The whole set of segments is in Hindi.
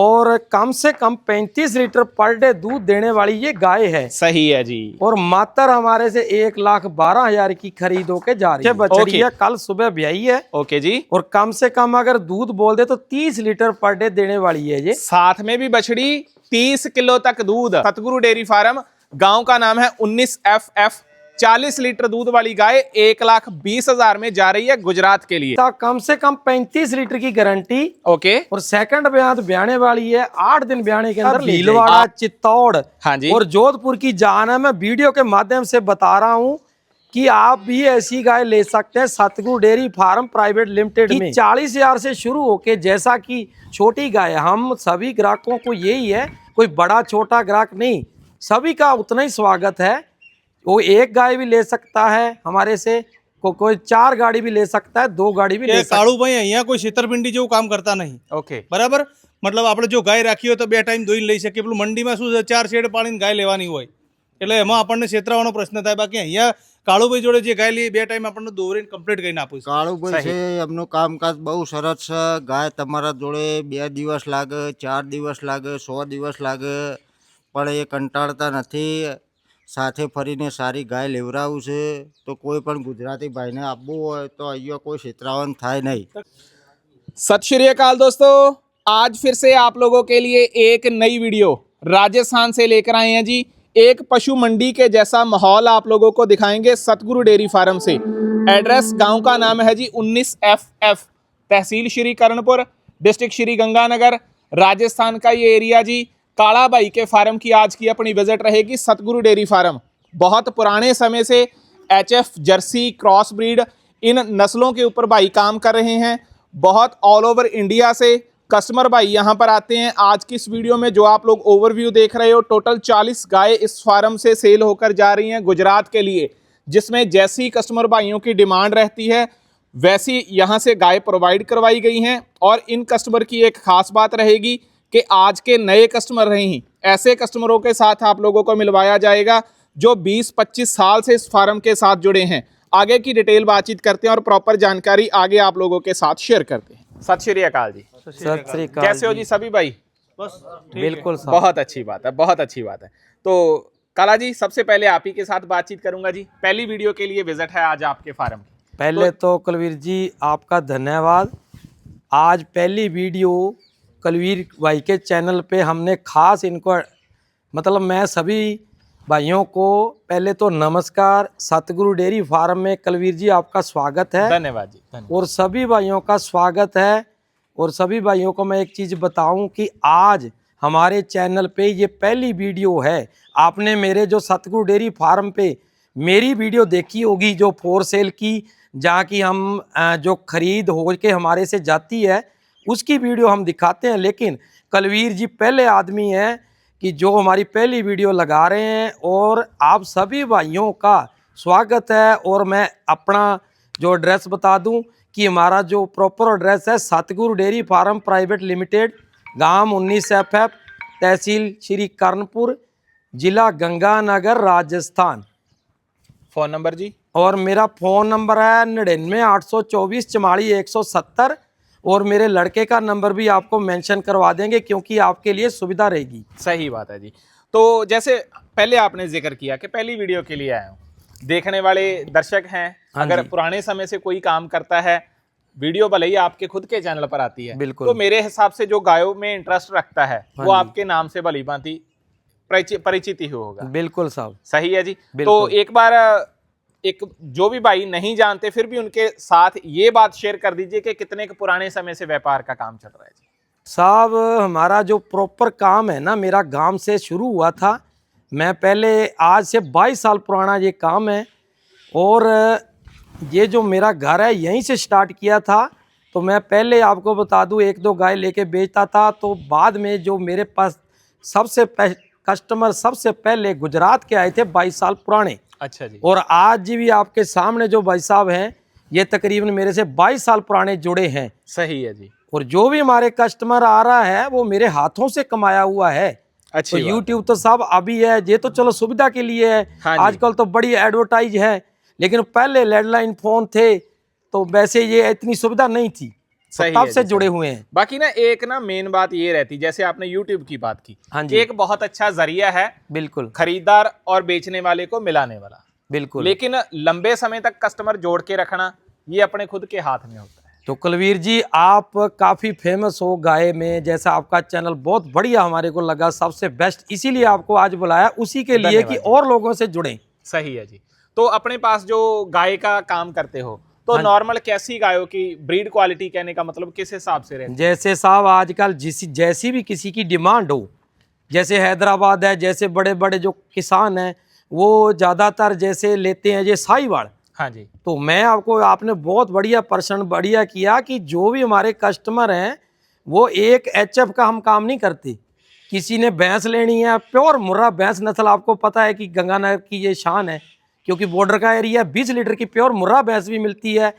और कम से कम 35 लीटर पर डे दूध देने वाली ये गाय है। सही है जी। और मात्र हमारे से 1,12,000 की खरीद होके जा रही है। बछड़ी है, कल सुबह ब्याई है। ओके जी। और कम से कम अगर दूध बोल दे तो 30 लीटर पर डे देने वाली है ये। साथ में भी बछड़ी 30 किलो तक दूध। सतगुरु डेयरी फार्म, गांव का नाम है 19FF। 40 लीटर दूध वाली गाय 1,20,000 में जा रही है गुजरात के लिए। कम से कम 35 लीटर की गारंटी। ओके। और सेकंड ब्याह ब्याने वाली है, 8 दिन ब्याने के अंदर। भीलवाड़ा, चित्तौड़, हाँ जी, और जोधपुर की जान है। मैं वीडियो के माध्यम से बता रहा हूँ कि आप भी ऐसी गाय ले सकते हैं सतगुरु डेयरी फार्म प्राइवेट लिमिटेड में। 40,000 से शुरू होके, जैसा कि छोटी गाय, हम सभी ग्राहकों को यही है, कोई बड़ा छोटा ग्राहक नहीं, सभी का उतना ही स्वागत है। वो एक गाय भी ले सकता है हमारे से, कोई 4 गाड़ी भी ले सकता है, 2 गाड़ी भी ले सकता है। काळू भाई અહીંયા કોઈ છેતરપિંડી જેવું કામ કરતા નહીં। ओके, બરાબર, મતલબ આપણે જો ગાય રાખી હોય તો 2 ટાઈમ ધોઈને લઈ શકીએ। પેલું મંડીમાં શું છે, 4 શેડ પાડીને ગાય લેવાની હોય, એટલે એમાં આપણને છેતરાવાનો પ્રશ્ન થાય। બાકી અહીંયા કાળુભાઈ જોડે જે ગાય લઈએ 2 ટાઈમ આપણને દોરીને કમ્પ્લીટ કરીને આપું। કાળુભાઈ છે, એમનું કામકાજ બહુ સરસ છે। ગાય તમારા જોડે 2 દિવસ લાગે, 4 દિવસ લાગે, 100 દિવસ લાગે, પણ એ કંટાળતા નથી। સાથે ફરીને સારી ગાય લેવડાવું છે, તો કોઈ પણ ગુજરાતી ભાઈને આપવું હોય તો અહીંયા કોઈ છેતરાવાનું થાય નહીં। सत श्री अकाल दोस्तों, आज फिर से आप लोगों के लिए एक नई वीडियो राजस्थान से लेकर आए हैं जी। एक पशु मंडी के जैसा माहौल आप लोगों को दिखाएंगे सतगुरु डेयरी फार्म से। एड्रेस गांव का नाम है जी 19FF, तहसील श्री कर्णपुर, डिस्ट्रिक्ट श्री गंगानगर, राजस्थान का ये एरिया जी। काला भाई के फार्म की आज की अपनी विजिट रहेगी। सतगुरु डेयरी फार्म बहुत पुराने समय से HF, जर्सी, क्रॉस ब्रीड, इन नस्लों के ऊपर भाई काम कर रहे हैं। बहुत ऑल ओवर इंडिया से कस्टमर भाई यहाँ पर आते हैं। आज की इस वीडियो में जो आप लोग ओवरव्यू देख रहे हो, टोटल 40 गाय इस फार्म से सेल होकर जा रही हैं गुजरात के लिए, जिसमें जैसी कस्टमर भाइयों की डिमांड रहती है वैसी यहाँ से गाय प्रोवाइड करवाई गई हैं। और इन कस्टमर की एक खास बात रहेगी कि आज के नए कस्टमर नहीं, ऐसे कस्टमरों के साथ आप लोगों को मिलवाया जाएगा जो 20-25 साल से इस फार्म के साथ जुड़े हैं। आगे की डिटेल बातचीत करते हैं और प्रॉपर जानकारी आगे आप लोगों के साथ शेयर करते हैं। सत श्री अकाल जी। सत श्री अकाल। कैसे हो जी सभी भाई? बस बिल्कुल साहब। बहुत अच्छी बात है, बहुत अच्छी बात है। तो काला जी, सबसे पहले आप ही के साथ बातचीत करूंगा जी। पहली वीडियो के लिए विजिट है आज आपके फार्म की। पहले तो कुलवीर जी आपका धन्यवाद। आज पहली वीडियो कुलवीर भाई के चैनल पे हमने खास इनको, मतलब मैं सभी भाइयों को पहले तो नमस्कार। सतगुरु डेयरी फार्म में कुलवीर जी आपका स्वागत है। धन्यवाद जी, धन्यवाद। और सभी भाइयों का स्वागत है। और सभी भाइयों को मैं एक चीज़ बताऊं कि आज हमारे चैनल पे ये पहली वीडियो है। आपने मेरे जो सतगुरु डेयरी फार्म पे मेरी वीडियो देखी होगी, जो फॉर सेल की, जहाँ की हम जो खरीद हो के हमारे से जाती है उसकी वीडियो हम दिखाते हैं। लेकिन कुलवीर जी पहले आदमी हैं कि जो हमारी पहली वीडियो लगा रहे हैं। और आप सभी भाइयों का स्वागत है। और मैं अपना जो एड्रेस बता दूं कि हमारा जो प्रॉपर एड्रेस है सतगुरु डेयरी फार्म प्राइवेट लिमिटेड, गांव 19FF, तहसील श्री कर्णपुर, जिला गंगानगर, राजस्थान। फोन नंबर जी? और मेरा फ़ोन नंबर है 99 824 44 170। और मेरे लड़के का नंबर भी आपको मेंशन करवा देंगे क्योंकि आपके लिए सुविधा रहेगी। सही बात है जी। तो जैसे पहले आपने जिक्र किया कि पहली वीडियो के लिए आया हूँ, देखने वाले दर्शक हैं, अगर पुराने समय से कोई काम करता है, वीडियो भले ही आपके खुद के चैनल पर आती है, बिल्कुल, तो मेरे हिसाब से जो गायों में इंटरेस्ट रखता है वो आपके नाम से भली भांति परिचित ही होगा। बिल्कुल साहब, सही है जी। तो एक बार एक जो भी भाई नहीं जानते फिर भी उनके साथ ये बात शेयर कर दीजिए कि कितने पुराने समय से व्यापार का काम चल रहा है जी। साहब हमारा जो प्रॉपर काम है ना, मेरा गांव से शुरू हुआ था। मैं पहले, आज से 22 साल पुराना ये काम है। और ये जो मेरा घर है यहीं से स्टार्ट किया था। तो मैं पहले आपको बता दूं 1-2 गाय लेके बेचता था। तो बाद में जो मेरे पास सबसे कस्टमर सबसे पहले गुजरात के आए थे 22 साल पुराने। अच्छा जी। और आज जी भी आपके सामने जो भाई साहब हैं ये तकरीबन मेरे से 22 साल पुराने जुड़े हैं। सही है जी। और जो भी हमारे कस्टमर आ रहा है वो मेरे हाथों से कमाया हुआ है। अच्छी तो यूट्यूब तो सब अभी है, ये तो चलो सुविधा के लिए है। हाँ, आजकल तो बड़ी एडवर्टाइज है, लेकिन पहले लैंडलाइन फोन थे तो वैसे ये इतनी सुविधा नहीं थी। सही तब है से जी, जुड़े सही। हुए हैं। बाकी ना एक ना मेन बात ये रहती, जैसे आपने YouTube की बात की, हाँ जी, एक बहुत अच्छा जरिया है बिल्कुल खरीदार और बेचने वाले को मिलाने वाला, बिल्कुल। लेकिन लंबे समय तक कस्टमर जोड़ के रखना ये अपने खुद के हाथ में होता है। तो कुलवीर जी, आप काफ़ी फेमस हो गाय में, जैसा आपका चैनल बहुत बढ़िया हमारे को लगा, सबसे बेस्ट, इसीलिए आपको आज बुलाया, उसी के लिए धन्यवाद कि जी। और लोगों से जुड़ें। सही है जी। तो अपने पास जो गाय का काम करते हो, तो हाँ। नॉर्मल कैसी गायों की ब्रीड क्वालिटी, कहने का मतलब किस हिसाब से रहती है? जैसे साहब आजकल जैसी भी किसी की डिमांड हो, जैसे हैदराबाद है, जैसे बड़े बड़े जो किसान हैं वो ज़्यादातर जैसे लेते हैं ये साहिवाल। हाँ जी, तो मैं आपको, आपने बहुत बढ़िया प्रश्न बढ़िया किया कि जो भी हमारे कस्टमर हैं वो एक एचएफ का हम काम नहीं करते। किसी ने भैंस लेनी है, प्योर मुर्रा भैंस नस्ल, आपको पता है कि गंगानगर की ये शान है, क्योंकि बॉर्डर का एरिया, 20 लीटर की प्योर मुर्रा भैंस भी मिलती है,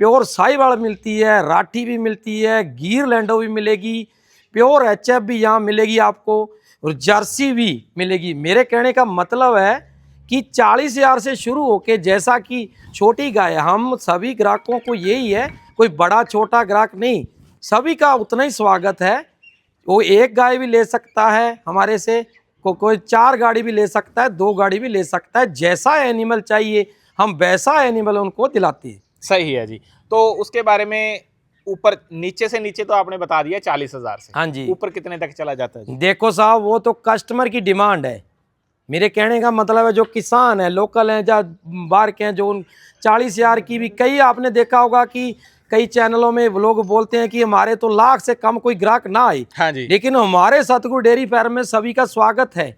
प्योर साहिवाल मिलती है, राठी भी मिलती है, गिर लैंडो भी मिलेगी, प्योर एचएफ भी यहाँ मिलेगी आपको, और जर्सी भी मिलेगी। मेरे कहने का मतलब है कि 40,000 से शुरू होके, जैसा कि छोटी गाय, हम सभी ग्राहकों को यही है, कोई बड़ा छोटा ग्राहक नहीं, सभी का उतना ही स्वागत है। वो एक गाय भी ले सकता है हमारे से, कोई 4 गाड़ी भी ले सकता है, 2 गाड़ी भी ले सकता है, जैसा एनिमल चाहिए हम वैसा एनिमल उनको दिलाते हैं। सही है जी। तो उसके बारे में ऊपर नीचे से नीचे तो आपने बता दिया 40,000 से, हाँ जी। ऊपर कितने तक चला जाता है जी? देखो साहब, वो तो कस्टमर की डिमांड है। मेरे कहने का मतलब है जो किसान है, लोकल हैं या बाहर के हैं, जो 40,000 की भी, कई आपने देखा होगा कि कई चैनलों में लोग बोलते हैं कि हमारे तो लाख से कम कोई ग्राहक ना आए, हाँ जी, लेकिन हमारे सतगुरु डेयरी फार्म में सभी का स्वागत है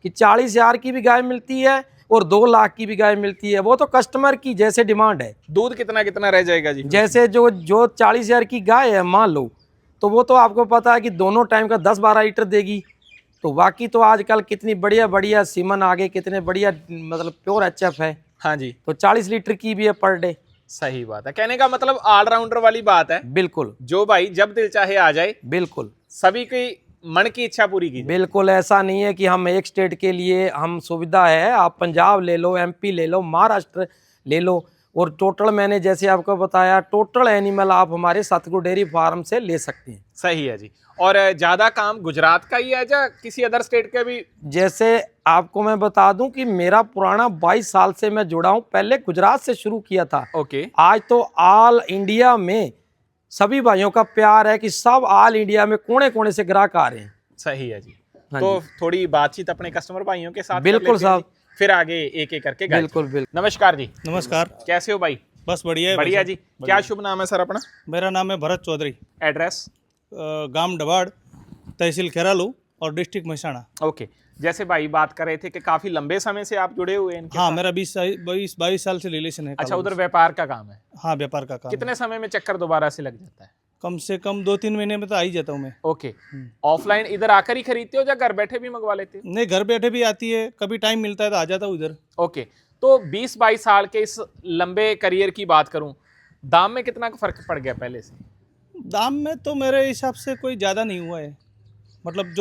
कि 40,000 की भी गाय मिलती है और 2 लाख की भी गाय मिलती है। वो तो कस्टमर की जैसे डिमांड है। दूध कितना कितना रह जाएगा जी? जैसे जो 40,000 की गाय है मान लो, तो वो तो आपको पता है कि दोनों टाइम का 10-12 लीटर देगी। तो बाकी तो आजकल कितनी बढ़िया बढ़िया सीमन आगे, कितने बढ़िया मतलब प्योर एचएफ है, हाँ जी, तो 40 लीटर की भी है पर डे। सही बात है। कहने का मतलब ऑलराउंडर वाली बात है, बिल्कुल जो भाई जब दिल चाहे आ जाए, बिल्कुल सभी की मन की इच्छा पूरी की जाए। बिल्कुल। ऐसा नहीं है कि हम एक स्टेट के लिए हम सुविधा है, आप पंजाब ले लो, एमपी ले लो, महाराष्ट्र ले लो, और टोटल मैंने जैसे आपको बताया, टोटल एनिमल आप हमारे सतगुरु डेयरी फार्म से ले सकते हैं। सही है जी। और ज्यादा काम गुजरात का ही है या किसी अदर स्टेट के भी? जैसे आपको मैं बता दूं कि मेरा पुराना 22 साल से मैं जुड़ा हूं, पहले गुजरात से शुरू किया था। ओके, आज तो ऑल इंडिया में सभी भाइयों का प्यार है कि सब ऑल इंडिया में कोने कोने से ग्राहक आ रहे हैं। सही है जी। हाँ तो थोड़ी बातचीत अपने कस्टमर भाइयों के साथ कर बिल्कुल लेते हैं साहब। जी। फिर आगे एक एक करके गाइड बिल्कुल करेंगे। बिल्कुल। नमस्कार जी, नमस्कार। कैसे हो भाई? बस बढ़िया है भाई बढ़िया साहब, जी। बढ़िया। क्या शुभ नाम है सर अपना? मेरा नाम है भरत चौधरी, एड्रेस? गांव डबाड़, तहसील खेरालू और डिस्ट्रिक्ट महसाणा। ओके। जैसे भाई बात कर रहे थे कि काफी लंबे समय से आप जुड़े हुए हैं इनके हाँ, साथ। मेरा 22 साल से रिलेशन है। अच्छा, कालू उधर से। व्यापार का काम है। हाँ, व्यापार का काम है। कितने समय में चक्कर दोबारा से लग जाता है? कम से कम 2-3 महीने में तो आ ही जाता हूँ मैं। ओके। ऑफलाइन इधर आकर ही खरीदते हो या घर बैठे भी मंगवा लेते हो? नहीं, घर बैठे भी आती है, कभी टाइम मिलता है तो आ जाता हूँ इधर। ओके। तो 20-22 साल के इस लंबे करियर की बात करूं, दाम में कितना फर्क पड़ गया पहले से? दाम में तो मेरे हिसाब से कोई ज़्यादा नहीं हुआ है, मतलब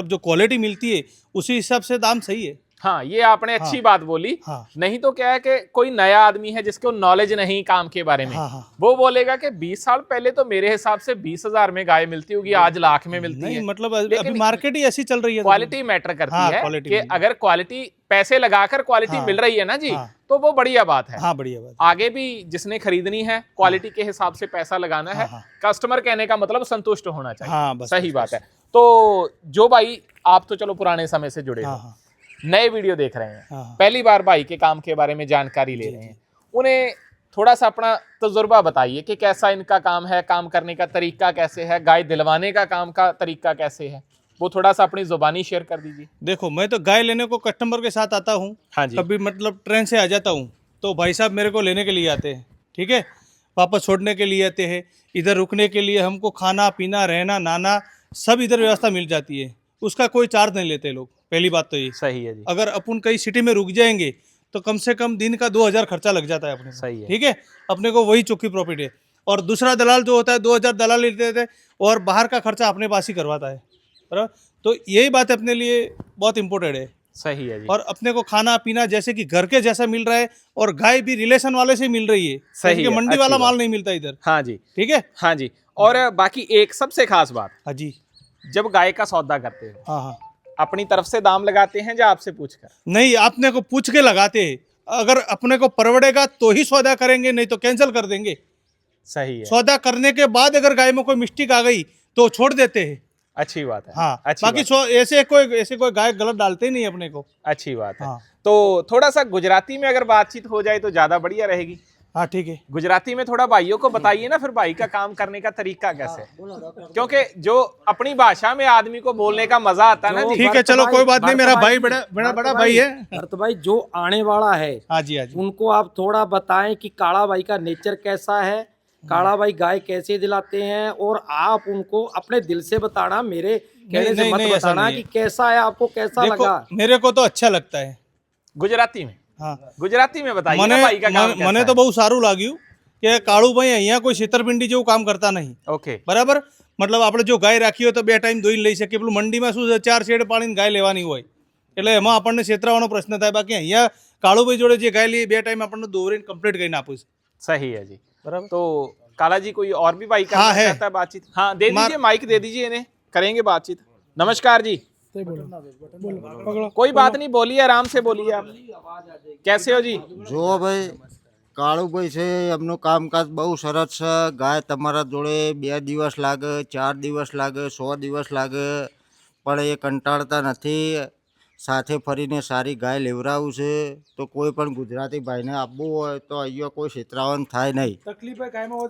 जो क्वालिटी मिलती है उसी हिसाब से दाम सही है। हाँ, ये आपने अच्छी बात बोली। हाँ। नहीं तो क्या है कि कोई नया आदमी है जिसको नॉलेज नहीं काम के बारे में, हाँ, हाँ। वो बोलेगा कि 20 साल पहले तो मेरे हिसाब से 20,000 में गाय मिलती होगी, आज लाख में मिलती नहीं, है। मतलब लेकिन अभी मार्केट ही ऐसी चल रही है। क्वालिटी मैटर करती हाँ, है quality कि में। अगर क्वालिटी, पैसे लगाकर क्वालिटी हाँ। मिल रही है ना जी, हाँ। तो वो बढ़िया बात है। हाँ, बढ़िया बात। आगे भी जिसने खरीदनी है, क्वालिटी के हिसाब से पैसा लगाना है। हाँ। कस्टमर कहने का मतलब संतुष्ट होना चाहिए। हाँ, बस सही बस, बात बस। है। तो जो भाई, आप तो चलो पुराने समय से जुड़े हाँ, हो, हाँ, नए वीडियो देख रहे हैं, हाँ, हाँ। पहली बार भाई के काम के बारे में जानकारी ले रहे हैं, उन्हें थोड़ा सा अपना तजुर्बा बताइए कि कैसा इनका काम है, काम करने का तरीका कैसे है, गाय दिलवाने का काम का तरीका कैसे है, वो थोड़ा सा अपनी जुबानी शेयर कर दीजिए। देखो, मैं तो गाय लेने को कस्टमर के साथ आता हूँ। हाँ जी। कभी मतलब ट्रेन से आ जाता हूँ तो भाई साहब मेरे को लेने के लिए आते हैं, ठीक है, वापस छोड़ने के लिए आते हैं, इधर रुकने के लिए हमको खाना पीना रहना नहाना सब इधर व्यवस्था मिल जाती है, उसका कोई चार्ज नहीं लेते लोग। पहली बात तो ये। सही है जी। अगर अपन कहीं सिटी में रुक जाएंगे तो कम से कम दिन का 2,000 खर्चा लग जाता है अपने को। सही है। ठीक है, अपने को वही चौकी प्रॉफिट है। और दूसरा दलाल जो होता है 2,000 दलाल लेते थे और बाहर का खर्चा अपने पास ही करवाता है, बराबर। तो यही बात अपने लिए बहुत इंपॉर्टेंट है सही है जी। और अपने को खाना पीना जैसे कि घर के जैसा मिल रहा है, और गाय भी रिलेशन वाले से मिल रही है। सही क्योंकि है, मंडी अच्छी वाला बात। माल नहीं मिलता इधर। हाँ जी, ठीक है। हाँ जी। और बाकी एक सबसे खास बात, हाँ जी। जब गाय का सौदा करते हो हाँ हाँ। अपनी तरफ से दाम लगाते हैं या आपसे पूछकर? नहीं, आपने को पूछ के लगाते हैं। अगर अपने को परवड़ेगा तो ही सौदा करेंगे, नहीं तो कैंसिल कर देंगे। सही है, सौदा करने के बाद अगर गाय में कोई मिस्टेक आ गई तो छोड़ देते हैं। अच्छी बात है। हाँ, अच्छी बाकी बात, ऐसे कोई गाय गलत डालते ही नहीं अपने को। अच्छी बात है। हाँ। तो थोड़ा सा गुजराती में अगर बातचीत हो जाए तो ज्यादा बढ़िया रहेगी। हाँ ठीक है। गुजराती में थोड़ा भाइयों को बताइए ना, फिर भाई का काम करने का तरीका कैसे है, क्योंकि जो अपनी भाषा में आदमी को बोलने का मजा आता है ना जी। ठीक है, चलो कोई बात नहीं। मेरा भाई बड़ा भाई है। भरत भाई जो आने वाला है, हाँ जी, हाँ जी। उनको आप थोड़ा बताएं कि काला भाई का नेचर कैसा है, काला भाई गाय कैसे दिलाते हैं, और आप उनको अपने दिल से बताना, मेरे कहने से नहीं, मत नहीं, ऐसा बताना नहीं कि है। कैसा है, आपको कैसा देखो, लगा। मेरे को तो अच्छा लगता है। गुजराती में, हाँ, गुजराती में बताइए ना भाई का काम कैसा મને है? તો બહુ સારું લાગ્યું કે કાળુભાઈ અહીંયા કોઈ છેતરપિંડી જેવું કામ કરતા નહીં। ओके, બરાબર। મતલબ આપણે જો ગાય રાખી હોય તો 2 ટાઈમ ધોઈને લઈ શકીએ। પેલું મંડીમાં શું છે, 4 શેડ પાણીને ગાય લેવાની હોય, એટલે એમાં આપણને છેતરાવાનો પ્રશ્ન થાય। બાકી અહીંયા કાળુભાઈ જોડે જે ગાય લઈએ 2 ટાઈમ આપણને દોરીને કમ્પ્લીટ કરીને આપું છે। सही है जी। બરાબર। तो काला जी कोई और भी भाई करना हाँ, है। चाहता है बातचीत? हाँ, दे दीजिए माइक, दे दीजिए इन्हें, करेंगे बातचीत। नमस्कार जी। कोई बात नहीं, बोलिए, आराम से बोलिए। आप कैसे हो जी? જો ભાઈ કાળુભાઈ છે એમનું કામકાજ બહુ સરસ છે। ગાય તમારા જોડે 2 દિવસ લાગે, 4 દિવસ લાગે, 100 દિવસ લાગે, પણ એ કંટાળતા નથી। સાથે ફરીને સારી ગાય લેવડાવું છે। તો કોઈ પણ ગુજરાતી ભાઈને આપવું હોય તો અહીંયા કોઈ છેતરાવાનું થાય નહીં।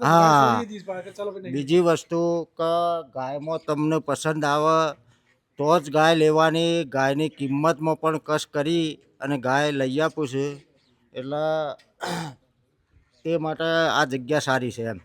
હા, બીજી વસ્તુ કે ગાયમાં તમને પસંદ આવે તો જ ગાય લેવાની। ગાયની કિંમતમાં પણ કશ કરી અને ગાય લઈ આપું છું। એટલે તે માટે આ જગ્યા સારી છે એમ।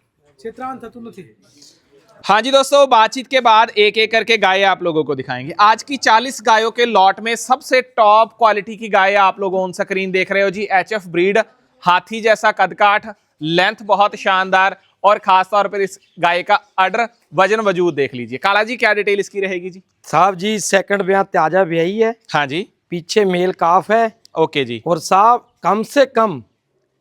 हाँ जी दोस्तों, बातचीत के बाद एक एक करके गाय आप लोगों को दिखाएंगे। आज की 40 गायों के लॉट में सबसे टॉप क्वालिटी की गाय आप लोग ऑन स्क्रीन देख रहे हो जी। एचएफ ब्रीड, हाथी जैसा कदकाठ, लेंथ बहुत शानदार, और खास तौर पर इस गाय का अडर वजन वजूद देख लीजिए। काला जी क्या डिटेल इसकी रहेगी जी? साहब जी सेकंड ब्याह ताजा ब्याही है, हाँ जी, पीछे मेल काफ है, ओके जी, और साहब कम से कम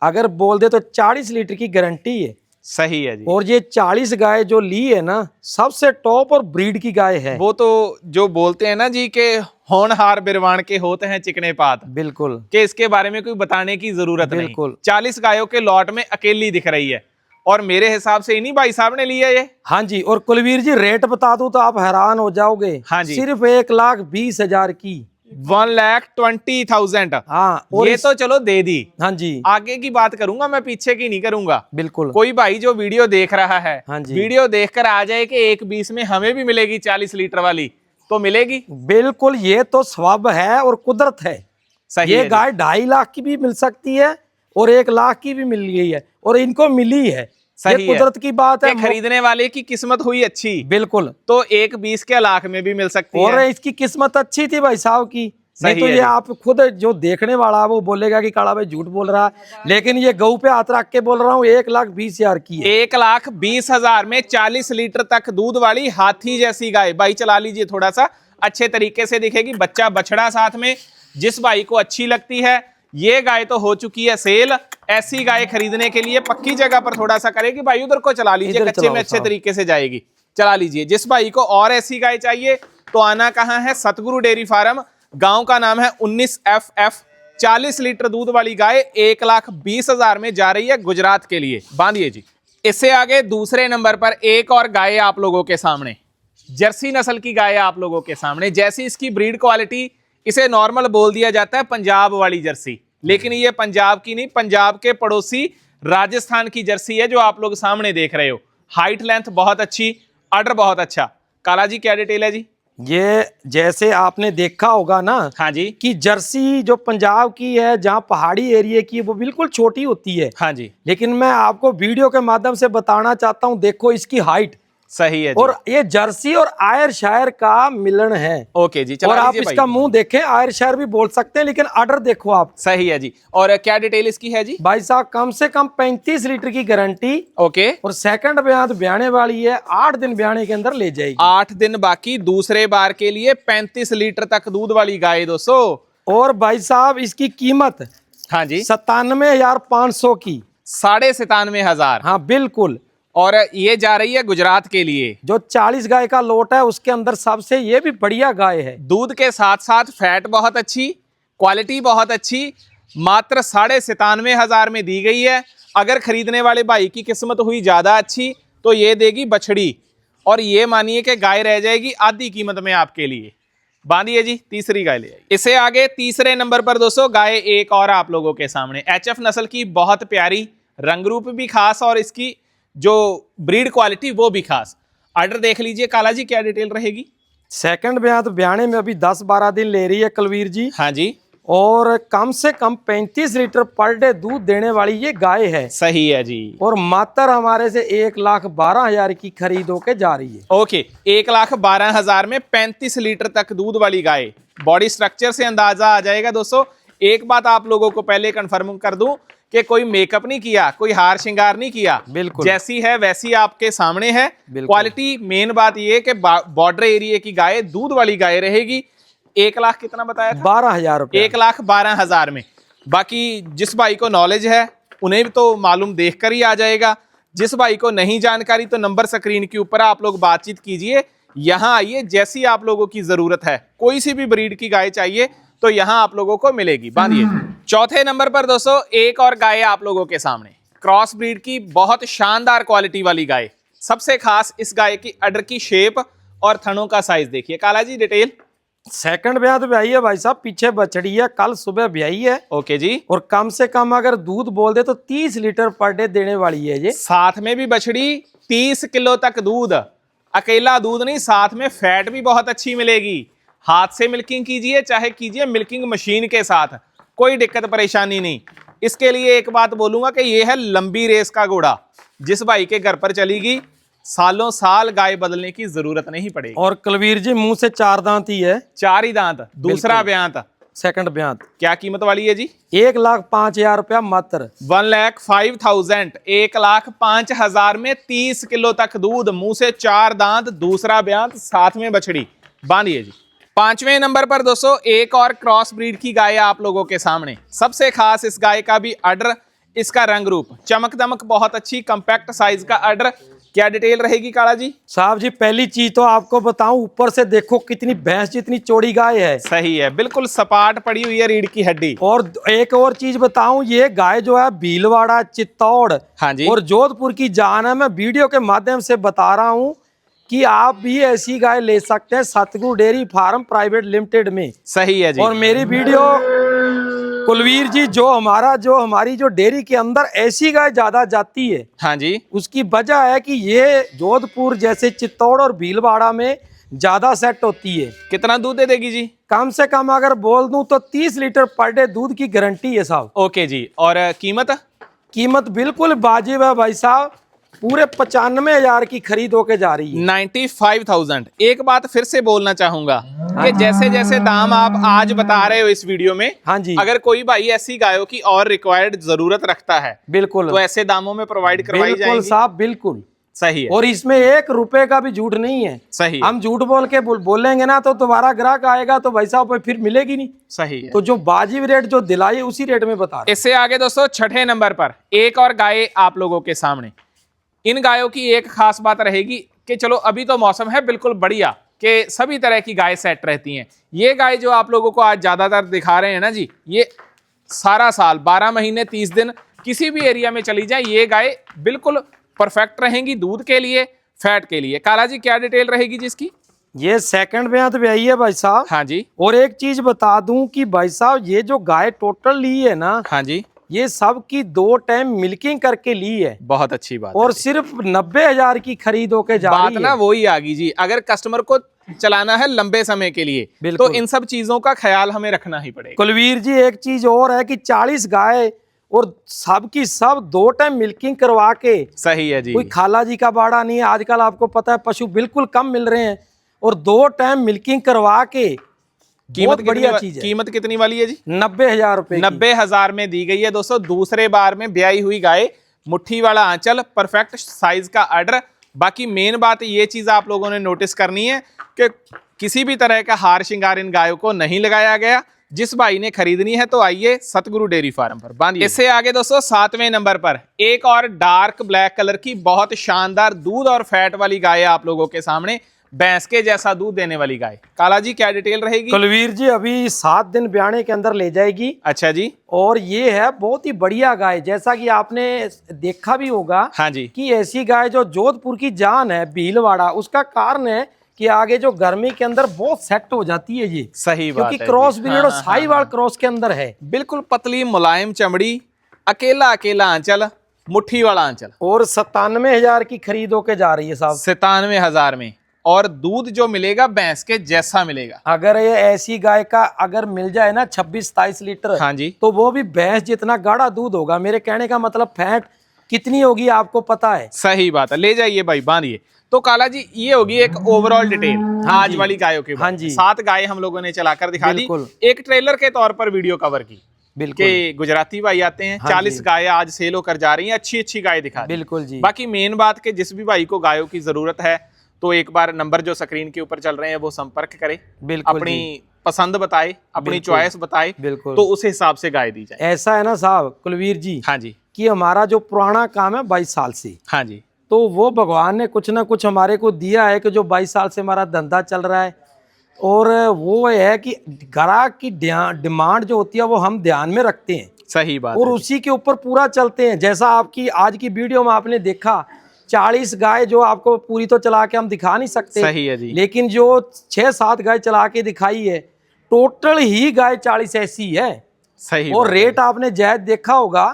अगर बोल दे तो 40 लीटर की गारंटी है। सही है जी। और ये 40 गाय जो ली है ना, सबसे टॉप और ब्रीड की गाय है। वो तो जो बोलते हैं ना जी के होनहार बिरवान के होते हैं चिकने पात, बिल्कुल कि इसके बारे में कोई बताने की जरूरत नहीं। बिल्कुल। 40 गायों के लॉट में अकेली दिख रही है, और मेरे हिसाब से इन्हीं भाई साहब ने लिया ये। हाँ जी। और कुलवीर जी रेट बता दूं तो आप हैरान हो जाओगे। हाँ जी। सिर्फ 1,20,000 की। 1,20,000। हाँ, और ये तो चलो दे दी, हाँ जी आगे की बात करूंगा मैं, पीछे की नहीं करूंगा। बिल्कुल। कोई भाई जो वीडियो देख रहा है, हाँ जी। वीडियो देखकर आ जाए कि 1,20 में हमें भी मिलेगी 40 लीटर वाली, तो मिलेगी। बिल्कुल, ये तो स्वभाव है और कुदरत है। सही ये है जी। गाय 2.5 लाख की भी मिल सकती है और 1 लाख की भी मिल गई है, और इनको मिली है। सही ये है। कुदरत की बात है। कि खरीदने वाले की किस्मत हुई अच्छी, बिल्कुल। तो 1,20 के लाख में भी मिल सकती और है। इसकी किस्मत अच्छी थी भाई साहब की। नहीं सही तो है ये जी। आप खुद जो देखने वाला है वो बोलेगा कि काला भाई झूठ बोल रहा है, लेकिन ये गऊ पे हाथ रख के बोल रहा हूँ 1,20,000 की है। 1,20,000 में 40 लीटर तक दूध वाली हाथी जैसी गाय। भाई चला लीजिए, थोड़ा सा अच्छे तरीके से दिखेगी, बच्चा बछड़ा साथ में। जिस भाई को अच्छी लगती है ये गाय तो हो चुकी है सेल। ऐसी गाय खरीदने के लिए पक्की जगह पर थोड़ा सा करेगी भाई, उधर को चला लीजिए, इधर कच्चे चलाओ में अच्छे साहब। तरीके से जाएगी, चला लीजिए। जिस भाई को और ऐसी गाय चाहिए तो आना कहाँ है? सतगुरु डेयरी फार्म, गांव का नाम है 19FF। 40 लीटर दूध वाली गाय 1,20,000 में जा रही है गुजरात के लिए। बांधिए जी। इससे आगे दूसरे नंबर पर एक और गाय आप लोगों के सामने, जर्सी नस्ल की गाय आप लोगों के सामने। जैसी इसकी ब्रीड क्वालिटी, इसे नॉर्मल बोल दिया जाता है पंजाब वाली जर्सी, लेकिन ये पंजाब की नहीं, पंजाब के पड़ोसी राजस्थान की जर्सी है जो आप लोग सामने देख रहे हो। हाइट लेंथ बहुत अच्छी, आर्डर बहुत अच्छा। काला जी क्या डिटेल है जी? ये जैसे आपने देखा होगा ना, हाँ जी, कि जर्सी जो पंजाब की है, जहाँ पहाड़ी एरिया की है, वो बिल्कुल छोटी होती है। हाँ जी, लेकिन मैं आपको वीडियो के माध्यम से बताना चाहता हूँ, देखो इसकी हाइट, सही है जी। और ये जर्सी और आयर शायर का मिलन है। ओके जी, चला और आप लीजिए इसका भाई। मुंह देखें, आयर शायर भी बोल सकते हैं, लेकिन आर्डर देखो आप। सही है जी। और क्या डिटेल इसकी है जी? भाई साहब कम से कम 35 लीटर की गारंटी, ओके, और सेकंड ब्याह ब्याने वाली है, 8 दिन ब्याने के अंदर ले जाएगी। 8 दिन बाकी, दूसरे बार के लिए 35 लीटर तक दूध वाली गाय दोस्तों। और भाई साहब इसकी कीमत हाँ जी 97,500 की। 97,500। हाँ बिल्कुल। और ये जा रही है गुजरात के लिए। जो 40 गाय का लोट है उसके अंदर सबसे ये भी बढ़िया गाय है। दूध के साथ साथ फैट बहुत अच्छी, क्वालिटी बहुत अच्छी, मात्र 97,500 में दी गई है। अगर खरीदने वाले भाई की किस्मत हुई ज्यादा अच्छी तो ये देगी बछड़ी, और ये मानिए कि गाय रह जाएगी आधी कीमत में आपके लिए। बांधिए जी, तीसरी गाय ले आइए। इससे आगे तीसरे नंबर पर दोस्तों गाय एक और आप लोगों के सामने, एचएफ नस्ल की, बहुत प्यारी, रंग रूप भी खास और इसकी जो ब्रीड क्वालिटी वो भी खास। ऑर्डर देख लीजिए काला जी, क्या डिटेल रहेगी? सेकंड ब्याह तो ब्याने में अभी 10-12 दिन ले रही है कुलवीर जी। हाँ जी, और कम से कम 35 लीटर पर डे दूध देने वाली ये गाय है। सही है जी। और मात्र हमारे से 1,12,000 की खरीद होके जा रही है। ओके, 1,12,000 में 35 लीटर तक दूध वाली गाय। बॉडी स्ट्रक्चर से अंदाजा आ जाएगा दोस्तों। एक बात आप लोगों को पहले कंफर्म कर दूं कि कोई मेकअप नहीं किया, कोई हार श्रृंगार नहीं किया, बिल्कुल जैसी है वैसी आपके सामने है। बिल्कुल। क्वालिटी मेन बात ये कि बॉर्डर एरिया की गाय, दूध वाली गाय रहेगी। 1 लाख कितना बताया था? 12,000 रुपये। 1,12,000 में। बाकी जिस भाई को नॉलेज है उन्हें भी तो मालूम देखकर ही आ जाएगा। जिस भाई को नहीं जानकारी तो नंबर स्क्रीन के ऊपर आप लोग बातचीत कीजिए, यहाँ आइए, जैसी आप लोगों की जरूरत है। कोई सी भी ब्रीड की गाय चाहिए तो यहाँ आप लोगों को मिलेगी। बांधिए। चौथे नंबर पर दोस्तों एक और गाय आप लोगों के सामने, क्रॉस ब्रीड की, बहुत शानदार क्वालिटी वाली गाय। सबसे खास इस गाय की अडर की शेप और थनों का साइज देखिए। काला जी डिटेल। सेकंड ब्याह तो ब्याही है भाई साहब, पीछे बछड़ी है, कल सुबह ब्याही है। ओके जी। और कम से कम अगर दूध बोल दे तो 30 लीटर पर डे देने वाली है ये। साथ में भी बछड़ी 30 किलो तक दूध, अकेला दूध नहीं, साथ में फैट भी बहुत अच्छी मिलेगी। हाथ से मिल्किंग कीजिए चाहे कीजिए मिल्किंग मशीन के साथ, कोई दिक्कत परेशानी नहीं। इसके लिए एक बात बोलूंगा कि ये है लंबी रेस का घोड़ा। जिस भाई के घर पर चलेगी सालों साल गाय बदलने की जरूरत नहीं पड़ेगी। और कुलवीर जी मुंह से 4 दांत ही है। 4 ही दांत। दूसरा ब्यांत सेकंड ब्याह क्या कीमत वाली है जी? 1,05,000 रुपया मात्र। 1,05,000, 1,05,000 में 30 किलो तक दूध, मुंह से 4 दांत, दूसरा ब्यांत, साथ में बछड़ी। बांधिए जी। पांचवें नंबर पर दोस्तों एक और क्रॉस ब्रीड की गाय आप लोगों के सामने। सबसे खास इस गाय का भी अडर, इसका रंग रूप, चमक दमक बहुत अच्छी, कंपैक्ट साइज का अडर। क्या डिटेल रहेगी काला जी? साहब जी पहली चीज तो आपको बताऊं, ऊपर से देखो कितनी भैंस जितनी चौड़ी गाय है। सही है, बिल्कुल सपाट पड़ी हुई है रीढ़ की हड्डी। और एक और चीज बताऊं, ये गाय जो है भीलवाड़ा, चित्तौड़ हाँ जी। और जोधपुर की जान है। मैं वीडियो के माध्यम से बता रहा हूं कि आप भी ऐसी गाय ले सकते हैं सतगुरु डेयरी फार्म प्राइवेट लिमिटेड में। सही है जी। और मेरी वीडियो कुलवीर जी, जो हमारी जो डेयरी के अंदर ऐसी गाय ज्यादा जाती है, हाँ जी, उसकी वजह है कि ये जोधपुर जैसे चित्तौड़ और भीलवाड़ा में ज्यादा सेट होती है। कितना दूध दे देगी जी? कम से कम अगर बोल दूं तो 30 लीटर पर डे दूध की गारंटी है साहब। ओके जी। और कीमत? कीमत बिल्कुल वाजिब है भाई साहब, पूरे 95,000 की खरीद होके जा रही है। 95,000। एक बात फिर से बोलना चाहूंगा कि जैसे जैसे दाम आप आज बता रहे हो इस वीडियो में, हाँ जी, अगर कोई भाई ऐसी गायों की और रिक्वायर्ड जरूरत रखता है बिल्कुल तो ऐसे दामों में प्रोवाइड करवाई बिल्कुल जाएगी। साहब बिल्कुल सही है। और इसमें 1 रुपए का भी झूठ नहीं है। सही है। हम झूठ बोल के बोलेंगे ना तो दोबारा ग्राहक आएगा तो भाई साहब फिर मिलेगी नहीं। सही है। तो जो वाजिब रेट जो दिलाई है उसी रेट में बता रहे। इससे आगे दोस्तों छठे नंबर पर एक और गाय आप लोगों के सामने। इन गायों की एक खास बात रहेगी कि चलो अभी तो मौसम है बिल्कुल बढ़िया कि सभी तरह की गाय सेट रहती हैं। ये गाय जो आप लोगों को आज ज्यादातर दिखा रहे हैं ना जी, ये सारा साल 12 महीने 30 दिन किसी भी एरिया में चली जाए ये गाय बिल्कुल परफेक्ट रहेंगी दूध के लिए, फैट के लिए। काला जी क्या डिटेल रहेगी जिसकी? ये सेकंड ब्याह तो ब्याही है भाई साहब। हाँ जी। और एक चीज बता दूं कि भाई साहब ये जो गाय टोटल ली है ना, हाँ जी, ये सब की 2 टाइम मिल्किंग करके ली है। बहुत अच्छी बात और है। सिर्फ 90,000 की खरीद होके जा बात रही है। ना वही आ गई जी, अगर कस्टमर को चलाना है लंबे समय के लिए तो बिल्कुल। इन सब चीजों का ख्याल हमें रखना ही पड़ेगा। कुलवीर जी एक चीज और है कि 40 गाय और सब की सब 2 टाइम मिल्किंग करवा के, सही है जी। कोई खाला जी का बाड़ा नहीं है। आजकल आपको पता है पशु बिल्कुल कम मिल रहे हैं, और 2 टाइम मिल्किंग करवा के कीमत बढ़िया चीज है। कीमत कितनी वाली है जी? 90,000 रुपए। 90,000 में दी गई है दोस्तों। दूसरे बार में ब्याई हुई गाय, मुट्ठी वाला आंचल, परफेक्ट साइज का अडर। बाकी मेन बात ये चीज आप लोगों ने नोटिस करनी है कि किसी भी तरह का हार श्रृंगार इन गायों को नहीं लगाया गया। जिस भाई ने खरीदनी है तो आइए सतगुरु डेयरी फार्म पर बांधिए। इससे आगे दोस्तों 7वें नंबर पर एक और डार्क ब्लैक कलर की बहुत शानदार दूध और फैट वाली गाय है आप लोगों के सामने, भैंस के जैसा दूध देने वाली गाय। काला जी क्या डिटेल रहेगी? कुलवीर जी अभी 7 दिन ब्याने के अंदर ले जाएगी। अच्छा जी। और ये है बहुत ही बढ़िया गाय, जैसा कि आपने देखा भी होगा। हाँ जी। कि ऐसी गाय जो जोधपुर की जान है भीलवाड़ा, उसका कारण है कि आगे जो गर्मी के अंदर बहुत सेट हो जाती है ये। सही बात क्योंकि है क्रॉस जी। ब्रीड और साहिवाल क्रॉस के अंदर है। बिल्कुल पतली मुलायम चमड़ी, अकेला अकेला आंचल, मुट्ठी वाला आंचल। और 97,000 की खरीद होके जा रही है साहब। 97,000 में, और दूध जो मिलेगा भैंस के जैसा मिलेगा। अगर ये ऐसी गाय का अगर मिल जाए ना 26-27 लीटर, हाँ जी, तो वो भी भैंस जितना गाढ़ा दूध होगा। मेरे कहने का मतलब फैट कितनी होगी आपको पता है। सही बात है। ले जाइए भाई, बांधिए। तो काला जी ये होगी एक ओवरऑल डिटेल हाँ आज जी। वाली गायों के हाँ बारे जी। में। 7 गाय हम लोगों ने चलाकर दिखा दी, बिल्कुल। एक ट्रेलर के तौर पर वीडियो कवर की। बिल्कुल कि गुजराती भाई आते हैं, हाँ 40 जी। गाय आज सेल होकर जा रही हैं, अच्छी अच्छी गाय दिखा दी। बिल्कुल जी। बाकी मेन बात कि जिस भी भाई को गायों की जरूरत है तो एक बार नंबर जो स्क्रीन के ऊपर चल रहे हैं वो संपर्क करे, बिल्कुल अपनी जी। पसंद बताए, अपनी बिल्कुल। चॉइस बताए, बिल्कुल। तो उस हिसाब से गाय दी जाए। ऐसा है ना साहब कुलवीर जी, हाँ जी। कि हमारा जो पुराना काम है 22 साल से, हाँ जी। तो वो भगवान ने कुछ ना कुछ हमारे को दिया है कि जो 22 साल से हमारा धंधा चल रहा है। और वो है कि ग्राहक की डिमांड जो होती है वो हम ध्यान में रखते हैं सही बात और है। उसी के ऊपर पूरा चलते हैं। जैसा आपकी आज की वीडियो में आपने देखा 40 गाय, जो आपको पूरी तो चला के हम दिखा नहीं सकते, सही है जी। लेकिन जो 6-7 गाय चला के दिखाई है, टोटल ही गाय 40 ऐसी है। सही और बात रेट आपने जायज देखा होगा,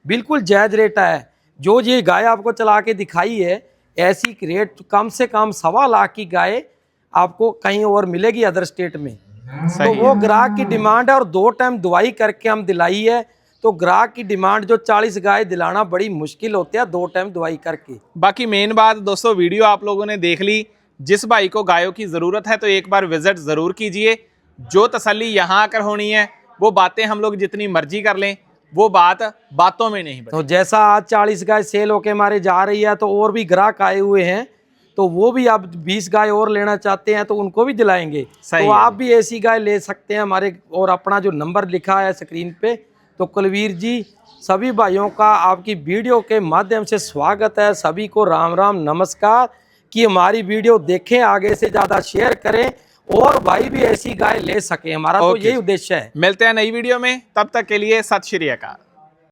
बिल्कुल जायज रेट है। जो ये गाय आपको चला के दिखाई है, ऐसी रेट कम से कम 1.25 लाख की गाय आपको कहीं और मिलेगी अदर स्टेट में। तो सही वो ग्राहक की डिमांड है और 2 टाइम दवाई करके हम दिलाई है। तो ग्राहक की डिमांड जो 40 गाय दिलाना बड़ी मुश्किल होती है 2 टाइम दवाई करके। बाकी मेन बात दोस्तों, वीडियो आप लोगों ने देख ली। जिस भाई को गायों की जरूरत है तो एक बार विजिट जरूर कीजिए। जो तसल्ली यहाँ आकर होनी है, वो बातें हम लोग जितनी मर्जी कर लें, वो बात बातों में नहीं तो जैसा आज 40 गाय सेल होके हमारे जा रही है, तो और भी ग्राहक आए हुए हैं, तो वो भी अब 20 गाय और लेना चाहते हैं तो उनको भी दिलाएंगे। तो आप भी ऐसी गाय ले सकते हैं हमारे, और अपना जो नंबर लिखा है स्क्रीन पे। तो कुलवीर जी सभी भाइयों का आपकी वीडियो के माध्यम से स्वागत है। सभी को राम राम नमस्कार। कि हमारी वीडियो देखें, आगे से ज़्यादा शेयर करें और भाई भी ऐसी गाय ले सके, हमारा तो यही उद्देश्य है। मिलते हैं नई वीडियो में, तब तक के लिए सत श्री अकाल।